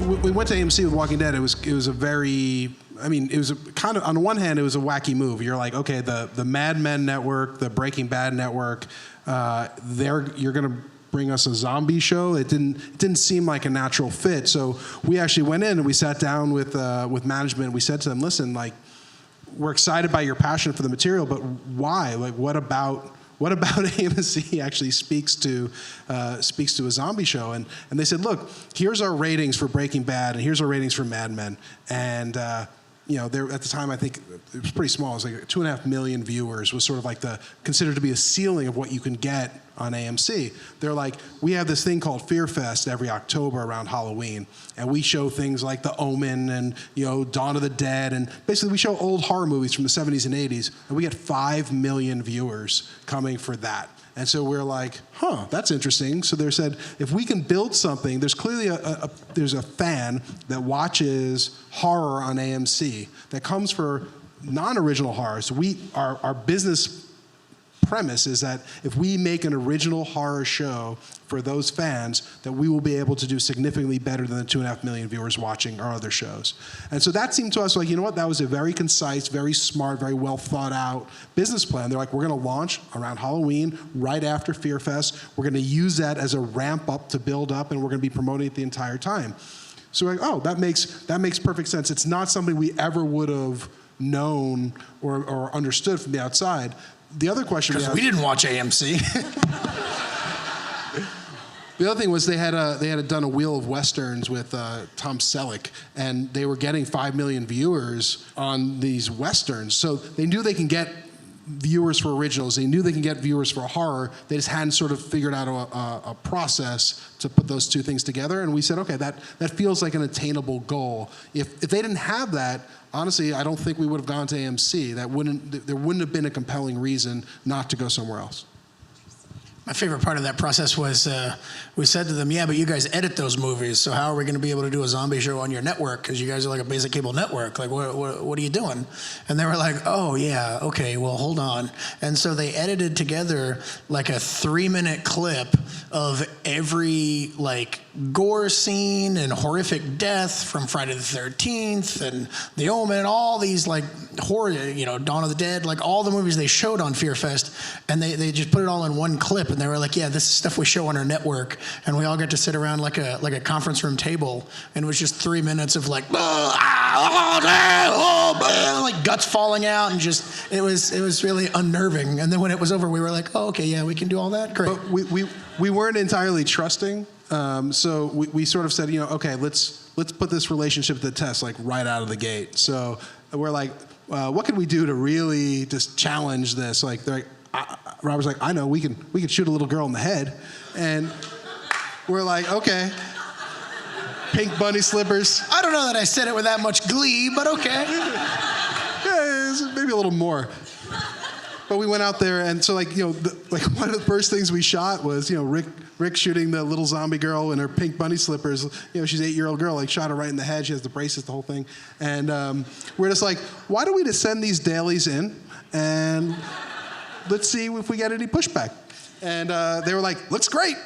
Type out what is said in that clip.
we went to AMC with Walking Dead. It was a very, I mean, it was a kind of, on the one hand, it was a wacky move. You're like, okay, the Mad Men network, the Breaking Bad network, you're going to bring us a zombie show. It didn't seem like a natural fit. So we actually went in and we sat down with management. We said to them, listen, like, we're excited by your passion for the material, but why? Like, what about AMC actually speaks to a zombie show? And they said, look, here's our ratings for Breaking Bad, and here's our ratings for Mad Men. And there at the time, I think it was pretty small. It was like 2.5 million viewers was sort of like considered to be a ceiling of what you can get on AMC. They're like, we have this thing called Fear Fest every October around Halloween, and we show things like The Omen and Dawn of the Dead, and basically we show old horror movies from the 70s and 80s, and we get 5 million viewers coming for that. And so we're like, huh, that's interesting. So they said, if we can build something, there's clearly there's a fan that watches horror on AMC that comes for non-original horror. So our business premise is that if we make an original horror show for those fans, that we will be able to do significantly better than the 2.5 million viewers watching our other shows. And so that seemed to us like, you know what, that was a very concise, very smart, very well thought out business plan. They're like, we're going to launch around Halloween, right after Fear Fest. We're going to use that as a ramp up to build up, and we're going to be promoting it the entire time. So we're like, oh, that makes perfect sense. It's not something we ever would have known or understood from the outside. The other question we didn't watch AMC. The other thing was they had done a Wheel of Westerns with Tom Selleck, and they were getting 5 million viewers on these westerns. So they knew they can get viewers for originals. They knew they can get viewers for horror. They just hadn't sort of figured out a process to put those two things together. And we said, okay, that feels like an attainable goal. If they didn't have that, honestly, I don't think we would have gone to AMC. There wouldn't have been a compelling reason not to go somewhere else. My favorite part of that process was we said to them, yeah, but you guys edit those movies, so how are we going to be able to do a zombie show on your network? Because you guys are like a basic cable network. Like, what are you doing? And they were like, oh, yeah, okay, well, hold on. And so they edited together like a 3-minute clip of every, like, gore scene and horrific death from Friday the 13th and The Omen and all these, like, horror, Dawn of the Dead, like all the movies they showed on Fear Fest, and they just put it all in one clip. And they were like, yeah, this is stuff we show on our network. And we all got to sit around like a conference room table, and it was just 3 minutes of like, like guts falling out, and just it was really unnerving. And then when it was over, we were like, oh, okay, yeah, we can do all that, great. But we weren't entirely trusting, so we sort of said, okay, let's put this relationship to the test, like right out of the gate. So we're like, what can we do to really just challenge this? Like, they're like, Robert's like, I know, we could shoot a little girl in the head. And we're like, okay. Pink bunny slippers. I don't know that I said it with that much glee, but okay. Yeah, maybe a little more. But we went out there, and so like one of the first things we shot was Rick shooting the little zombie girl in her pink bunny slippers. She's an 8-year-old girl, like shot her right in the head. She has the braces, the whole thing. And we're just like, why don't we just send these dailies in and let's see if we get any pushback. And they were like, looks great.